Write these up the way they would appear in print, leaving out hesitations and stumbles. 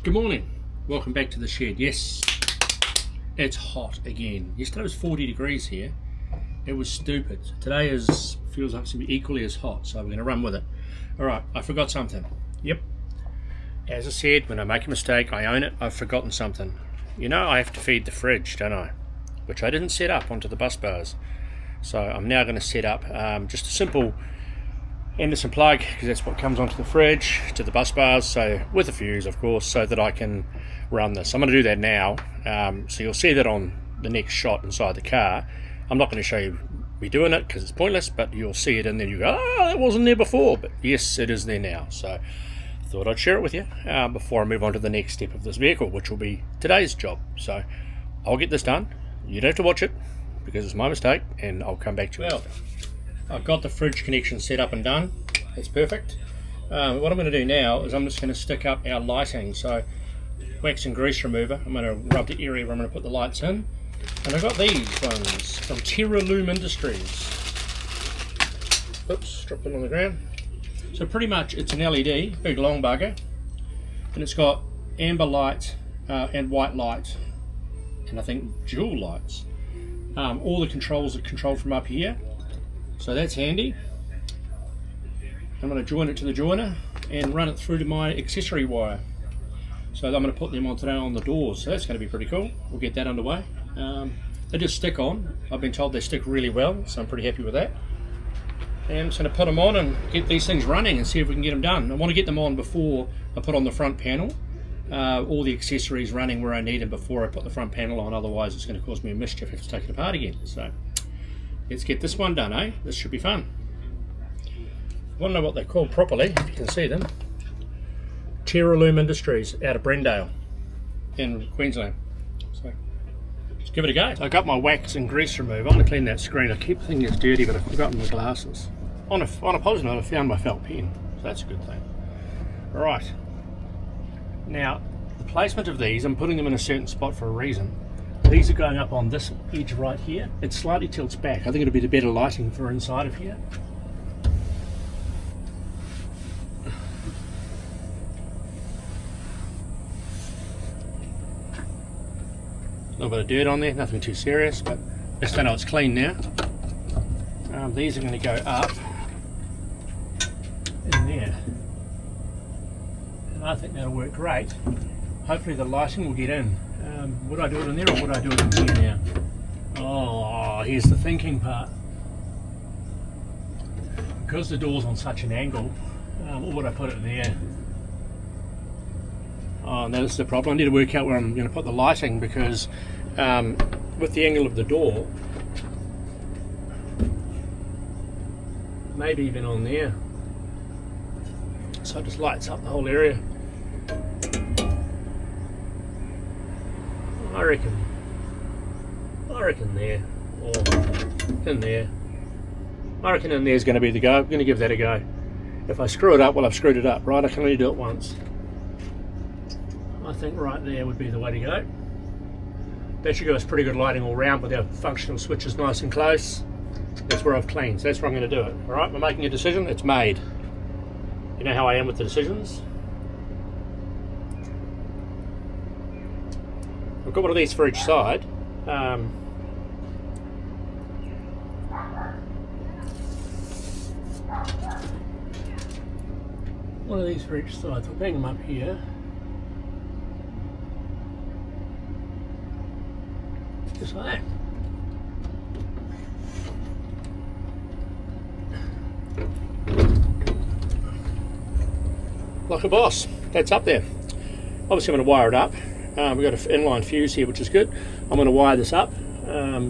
Good morning, welcome back to the shed. Yes, it's hot again. Yesterday was 40 degrees here. It was stupid. Today feels like it's going to be equally as hot, so we're going to run with it. Alright, I forgot something. Yep, as I said, when I make a mistake, I own it. I've forgotten something. You know, I have to feed the fridge, don't I? Which I didn't set up onto the bus bars. So I'm now going to set up just a simple Anderson plug, because that's what comes onto the fridge to the bus bars, so with a fuse of course, so that I can run this. I'm going to do that now, so you'll see that on the next shot inside the car. I'm not going to show you me doing it because it's pointless, but you'll see it and then you go, oh, that wasn't there before, but yes, it is there now. So I thought I'd share it with you before I move on to the next step of this vehicle, which will be today's job. So I'll get this done. You don't have to watch it because it's my mistake, and I'll come back to you. Well, I've got the fridge connection set up and done. That's perfect. What I'm going to do now is I'm just going to stick up our lighting. So wax and grease remover. I'm going to rub the area where I'm going to put the lights in. And I've got these ones from Troubleshooting Industries. Oops, dropped them on the ground. So pretty much it's an LED, big long bugger. And it's got amber light and white light. And I think dual lights. All the controls are controlled from up here. So that's handy. I'm going to join it to the joiner and run it through to my accessory wire. So I'm going to put them on today on the doors. So that's going to be pretty cool. We'll get that underway. They just stick on. I've been told they stick really well, so I'm pretty happy with that. And I'm just going to put them on and get these things running and see if we can get them done. I want to get them on before I put on the front panel. All the accessories running where I need them before I put the front panel on. Otherwise it's going to cause me a mischief if it's taken apart again. So let's get this one done, eh? This should be fun. I want to know what they're called properly, if you can see them. Troubleshooting Industries out of Brendale in Queensland. So let's give it a go. I got my wax and grease remover. I want to clean that screen. I keep thinking it's dirty, but I've forgotten my glasses. On a positive note, I found my felt pen, so that's a good thing. Alright. Now, the placement of these, I'm putting them in a certain spot for a reason. These are going up on this edge right here. It slightly tilts back. I think it'll be the better lighting for inside of here. A little bit of dirt on there, nothing too serious, but at least I know it's clean now. These are going to go up in there. And I think that'll work great. Hopefully the lighting will get in. Would I do it in there or would I do it in here now? Oh, here's the thinking part. Because the door's on such an angle, or would I put it there? Oh, no, this is the problem. I need to work out where I'm going to put the lighting because with the angle of the door, maybe even on there. So it just lights up the whole area. I reckon there, or in there. I reckon in there is going to be the go. I'm going to give that a go. If I screw it up, well, I've screwed it up, right? I can only do it once. I think right there would be the way to go. That should give us pretty good lighting all round with our functional switches nice and close. That's where I've cleaned, so that's where I'm going to do it. Alright, we're making a decision, it's made. You know how I am with the decisions. I've got one of these for each side. One of these for each side, so I'll bang them up here. Just like that. Like a boss. That's up there. Obviously I'm going to wire it up. We've got an inline fuse here, which is good. I'm going to wire this up,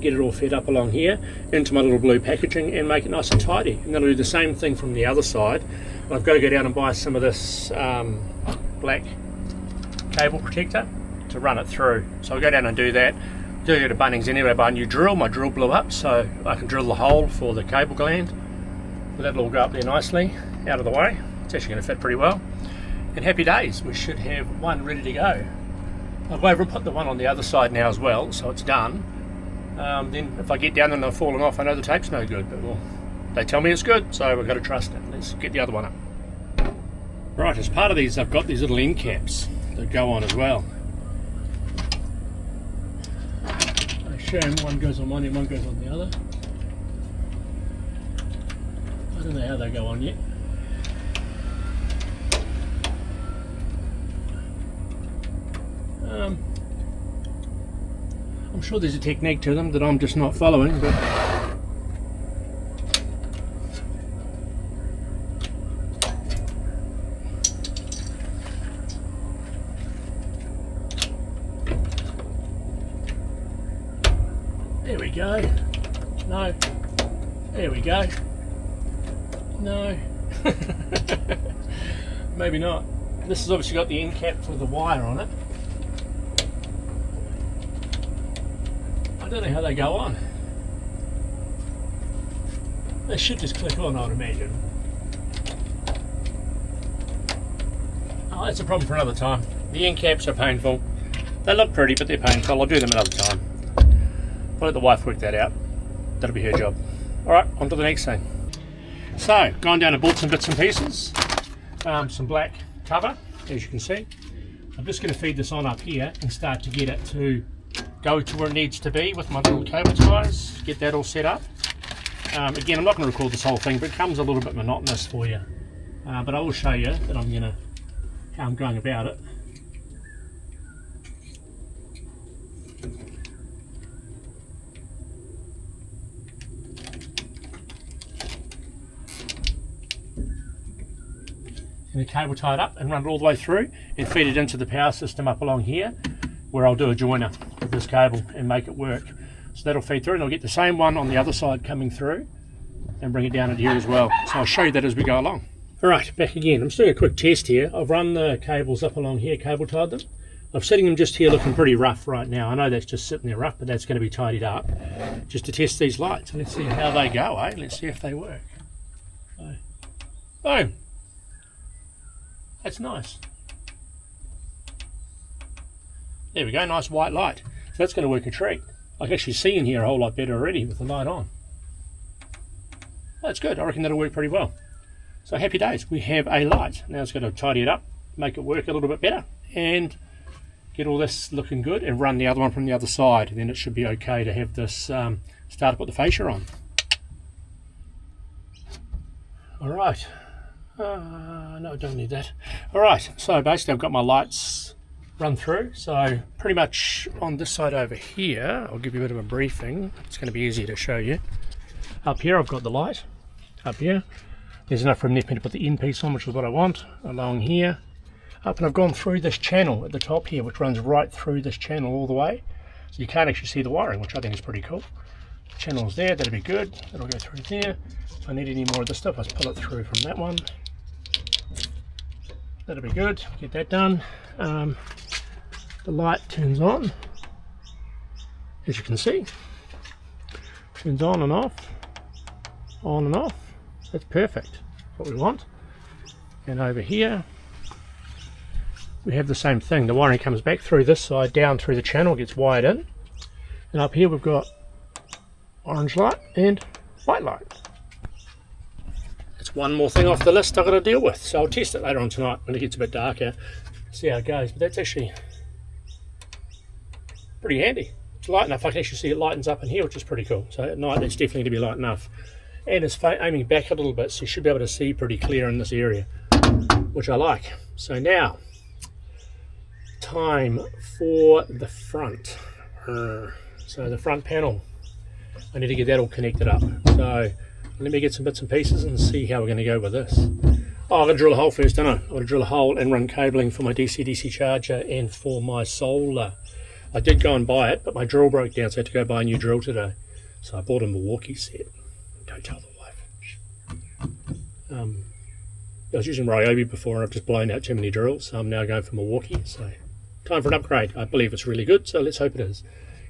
get it all fed up along here into my little blue packaging and make it nice and tidy. And then I'll do the same thing from the other side. I've got to go down and buy some of this black cable protector to run it through. So I'll go down and do that. Do it at Bunnings anyway, buy a new drill. My drill blew up, so I can drill the hole for the cable gland. But that'll all go up there nicely, out of the way. It's actually going to fit pretty well. And happy days, we should have one ready to go. I'll go over and put the one on the other side now as well, so it's done. Then if I get down and they're falling off, I know the tape's no good, but well, they tell me it's good, so we've got to trust it. Let's get the other one up. Right, as part of these, I've got these little end caps. that go on as well. I show them, one goes on one and one goes on the other. I don't know how they go on yet. I'm sure there's a technique to them that I'm just not following, but there we go. No. There we go. No. Maybe not. This has obviously got the end cap for the wire on it. I don't know how they go on. They should just click on, I would imagine. Oh, that's a problem for another time. The end caps are painful. They look pretty, but they're painful. I'll do them another time. I'll let the wife work that out. That'll be her job. Alright, on to the next thing. So, gone down and bought some bits and pieces. Some black cover, as you can see. I'm just going to feed this on up here and start to get it to go to where it needs to be with my little cable ties. Get that all set up. Again, I'm not going to record this whole thing, but it comes a little bit monotonous for you. But I will show you that how I'm going about it. And the cable tied up and run it all the way through and feed it into the power system up along here, where I'll do a joiner with this cable and make it work. So that'll feed through and I'll get the same one on the other side coming through and bring it down into here as well. So I'll show you that as we go along. Alright, back again. I'm just doing a quick test here. I've run the cables up along here, cable tied them. I'm setting them just here looking pretty rough right now. I know that's just sitting there rough, but that's going to be tidied up just to test these lights. Let's see how they go, eh? Let's see if they work. So, boom. That's nice. There we go, nice white light. So that's going to work a treat. I can actually see in here a whole lot better already with the light on. That's good, I reckon that'll work pretty well. So happy days, we have a light. Now it's going to tidy it up, make it work a little bit better, and get all this looking good, and run the other one from the other side. And then it should be okay to have this start to put the fascia on. Alright. No, I don't need that. Alright, so basically I've got my lights run through. So pretty much on this side over here, I'll give you a bit of a briefing. It's going to be easier to show you. Up here I've got the light. Up here, there's enough room there for me to put the end piece on, which is what I want. Along here, up, and I've gone through this channel at the top here, which runs right through this channel all the way. So you can't actually see the wiring, which I think is pretty cool. The channel's there, that'll be good. That'll go through there. If I need any more of this stuff, I'll pull it through from that one. That'll be good, get that done. The light turns on, as you can see. Turns on and off, on and off. That's perfect, what we want. And over here, we have the same thing. The wiring comes back through this side, down through the channel, gets wired in. And up here we've got orange light and white light. It's one more thing off the list I've got to deal with, so I'll test it later on tonight when it gets a bit darker, see how it goes. But that's actually pretty handy. It's light enough, I can actually see it lightens up in here, which is pretty cool. So at night it's definitely going to be light enough. And it's aiming back a little bit, so you should be able to see pretty clear in this area, which I like. So now, time for the front. So the front panel, I need to get that all connected up. So let me get some bits and pieces and see how we're going to go with this. Oh, I've got to drill a hole first, don't I? I've got to drill a hole and run cabling for my DC-DC charger and for my solar. I did go and buy it, but my drill broke down, so I had to go buy a new drill today. So I bought a Milwaukee set. Don't tell the wife. I was using Ryobi before and I've just blown out too many drills, so I'm now going for Milwaukee. So time for an upgrade. I believe it's really good, so let's hope it is.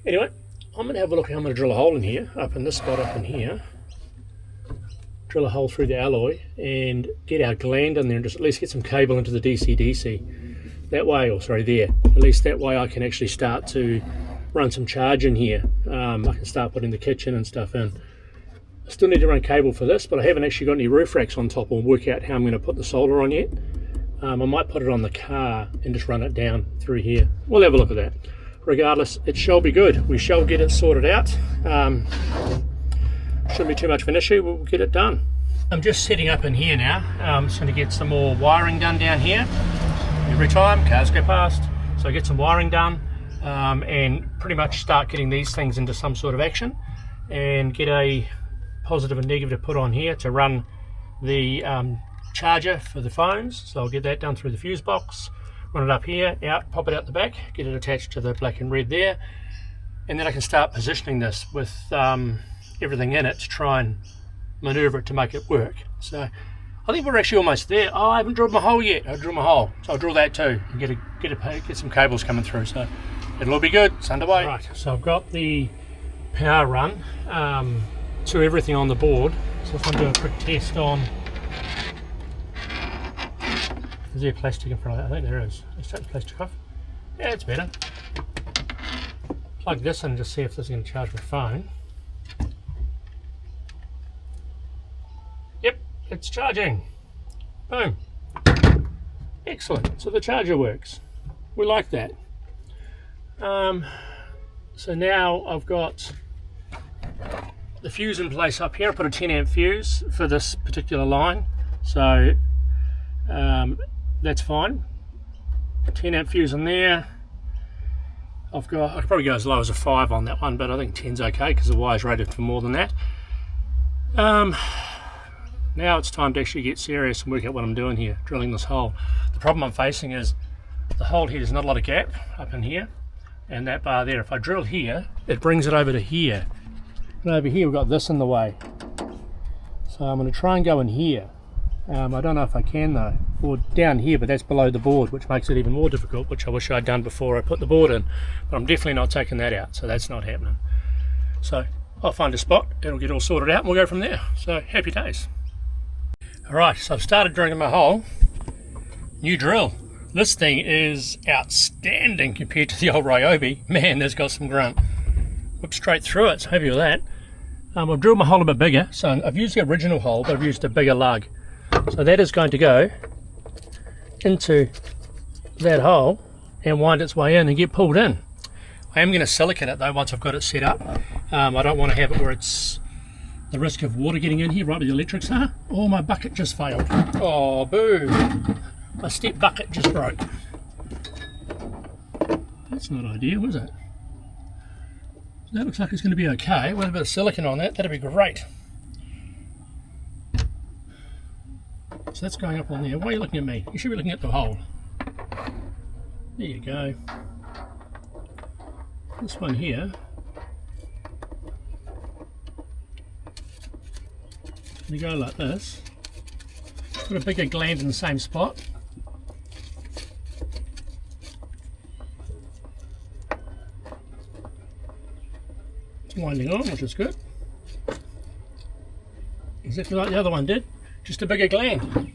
Anyway, I'm going to have a look at how I'm going to drill a hole in here, up in this spot up in here. Drill a hole through the alloy and get our gland in there and just at least get some cable into the DC-DC. That way, or sorry, there. At least that way I can actually start to run some charge in here. I can start putting the kitchen and stuff in. I still need to run cable for this, but I haven't actually got any roof racks on top or work out how I'm going to put the solar on yet. I might put it on the car and just run it down through here. We'll have a look at that. Regardless, it shall be good. We shall get it sorted out. Shouldn't be too much of an issue. We'll get it done. I'm just setting up in here now. I'm just going to get some more wiring done down here. Every time cars go past, so I get some wiring done and pretty much start getting these things into some sort of action, and get a positive and negative put on here to run the charger for the phones. So I'll get that done through the fuse box, run it up here, out, pop it out the back, get it attached to the black and red there, and then I can start positioning this with everything in it to try and maneuver it to make it work. So I think we're actually almost there. Oh, I haven't drilled my hole yet. I'll drill my hole, so I'll drill that too and get some cables coming through. So it'll all be good. It's underway. Right, so I've got the power run to everything on the board. So if I do a quick test on, is there plastic in front of that? I think there is. Let's take the plastic off. Yeah, it's better. Plug this in and just see if this is going to charge my phone. Yep, it's charging. Boom. Excellent. So the charger works. We like that. So now I've got the fuse in place up here. I put a 10 amp fuse for this particular line. So that's fine. 10 amp fuse in there. I could probably go as low as a 5 on that one, but I think 10's okay because the wire's rated for more than that. Now it's time to actually get serious and work out what I'm doing here, drilling this hole. The problem I'm facing is the hole here, there's not a lot of gap up in here, and that bar there, if I drill here, it brings it over to here. And over here we've got this in the way. So I'm going to try and go in here. I don't know if I can though, or down here, but that's below the board, which makes it even more difficult, which I wish I'd done before I put the board in. But I'm definitely not taking that out, so that's not happening. So I'll find a spot, it'll get all sorted out, and we'll go from there. So happy days. Alright, so I've started drilling my hole. New drill. This thing is outstanding compared to the old Ryobi. Man, that's got some grunt. Whip straight through it, so happy with that. I've drilled my hole a bit bigger, so I've used the original hole, but I've used a bigger lug. So that is going to go into that hole and wind its way in and get pulled in. I am going to silicate it though once I've got it set up. I don't want to have it where it's the risk of water getting in here right where the electrics are. Oh, my bucket just failed. Oh, boo. My step bucket just broke. That's not ideal, is it? That looks like it's going to be okay. With a bit of silicone on that, that'd be great. So that's going up on there. Why are you looking at me? You should be looking at the hole. There you go. This one here. We go like this. Put a bigger gland in the same spot. It's winding on, which is good. Exactly like the other one did, just a bigger gland.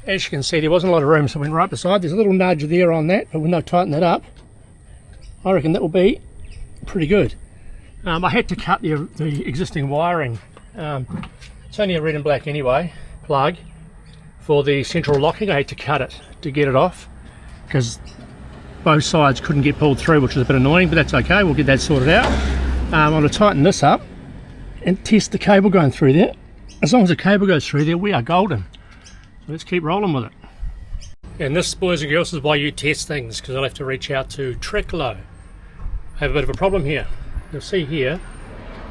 As you can see, there wasn't a lot of room, so I went right beside. There's a little nudge there on that, but when I tighten that up, I reckon that will be pretty good. I had to cut the existing wiring. It's only a red and black anyway, plug, for the central locking. I had to cut it to get it off because both sides couldn't get pulled through, which was a bit annoying, but that's okay, we'll get that sorted out. I'm going to tighten this up and test the cable going through there. As long as the cable goes through there, we are golden. So let's keep rolling with it. And this, boys and girls, is why you test things, because I'll have to reach out to Treklow. I have a bit of a problem here. You'll see here,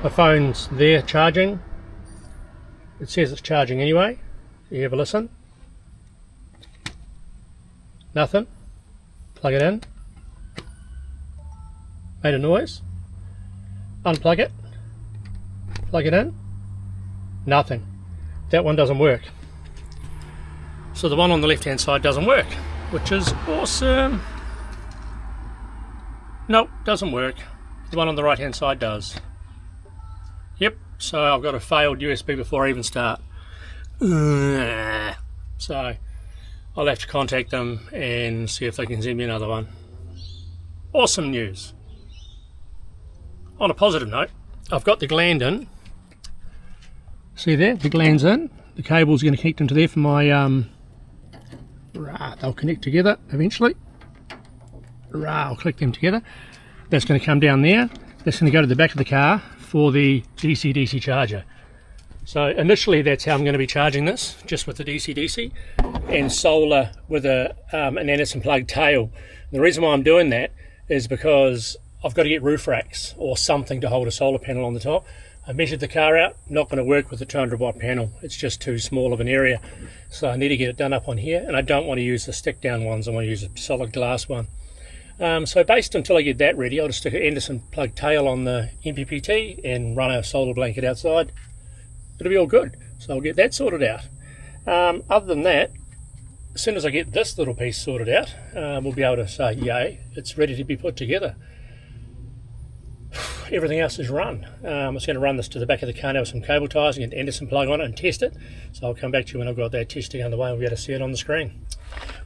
my phone's there charging. It says it's charging anyway. You have a listen. Nothing. Plug it in. Made a noise. Unplug it. Plug it in. Nothing. That one doesn't work. So the one on the left hand side doesn't work, which is awesome. Nope, doesn't work. The one on the right hand side does. Yep, so I've got a failed USB before I even start. So I'll have to contact them and see if they can send me another one. Awesome news. On a positive note, I've got the gland in. See there, the gland's in. the cable's going to connect into there for my they'll connect together eventually. I'll click them together. That's going to come down there. That's going to go to the back of the car for the DC-DC charger. So initially that's how I'm going to be charging this, just with the DC-DC and solar with an Anderson plug tail. The reason why I'm doing that is because I've got to get roof racks or something to hold a solar panel on the top. I measured the car out, not going to work with the 200 watt panel. It's just too small of an area. So I need to get it done up on here, and I don't want to use the stick down ones. I want to use a solid glass one. So based until I get that ready, I'll just stick an Anderson plug tail on the MPPT and run a solar blanket outside. It'll be all good. So I'll get that sorted out. Other than that, as soon as I get this little piece sorted out, we'll be able to say, yay, it's ready to be put together. Everything else is run. I'm just going to run this to the back of the car now with some cable ties and get an Anderson plug on it and test it. So I'll come back to you when I've got that testing underway and we'll be able to see it on the screen.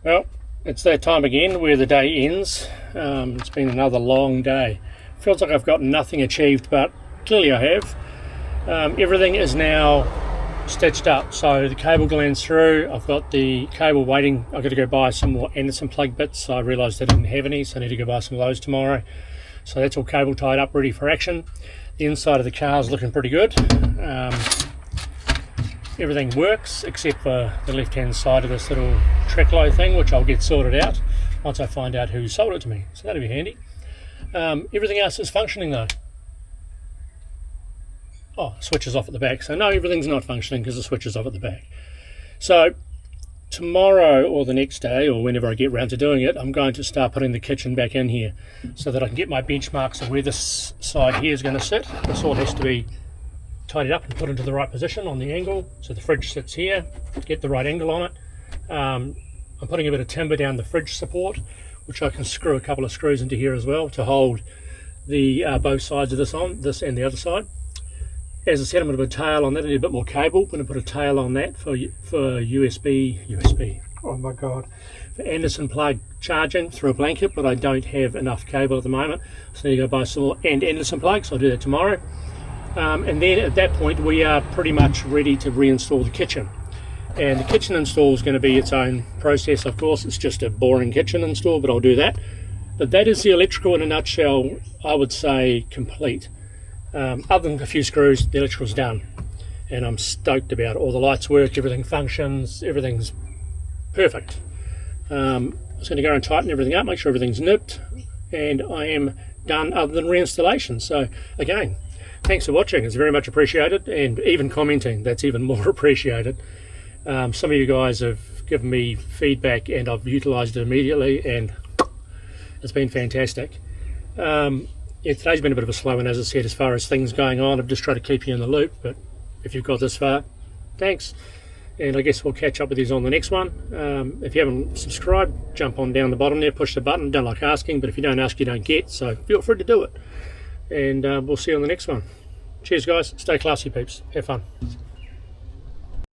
Well, it's that time again where the day ends. It's been another long day. Feels like I've got nothing achieved, but clearly I have. Everything is now stitched up, so the cable gland's through. I've got the cable waiting. I've got to go buy some more Anderson plug bits. I realised I didn't have any, so I need to go buy some of those tomorrow. So that's all cable tied up, ready for action. The inside of the car is looking pretty good. Everything works except for the left hand side of this little Treklo thing, which I'll get sorted out once I find out who sold it to me, so that'll be handy. Everything else is functioning though. Oh, switch is off at the back, so no, everything's not functioning because the switch is off at the back. So tomorrow or the next day, or whenever I get around to doing it, I'm going to start putting the kitchen back in here so that I can get my benchmarks of where this side here is going to sit. This all has to be tidied up and put into the right position on the angle, so the fridge sits here, get the right angle on it. I'm putting a bit of timber down the fridge support, which I can screw a couple of screws into here as well to hold the both sides of this on, this and the other side. As I said, I'm going to put a tail on that. I need a bit more cable. I'm going to put a tail on that for USB, oh my god, for Anderson plug charging through a blanket, but I don't have enough cable at the moment, so I need to go buy some more and Anderson plugs. I'll do that tomorrow. And then at that point we are pretty much ready to reinstall the kitchen. And the kitchen install is going to be its own process, of course. It's just a boring kitchen install, but I'll do that. But that is the electrical in a nutshell, I would say, complete. Other than a few screws, the electrical's done, and I'm stoked about it. All the lights work, everything functions, everything's perfect. I'm just going to go and tighten everything up, make sure everything's nipped, and I am done other than reinstallation. So again, thanks for watching, it's very much appreciated, and even commenting, that's even more appreciated. Some of you guys have given me feedback and I've utilised it immediately, and it's been fantastic. Yeah, today's been a bit of a slow one, as I said, as far as things going on. I've just tried to keep you in the loop, but if you've got this far, thanks. And I guess we'll catch up with you on the next one. If you haven't subscribed, jump on down the bottom there, push the button. Don't like asking, but if you don't ask, you don't get, so feel free to do it. And we'll see you on the next one. Cheers, guys. Stay classy, peeps. Have fun.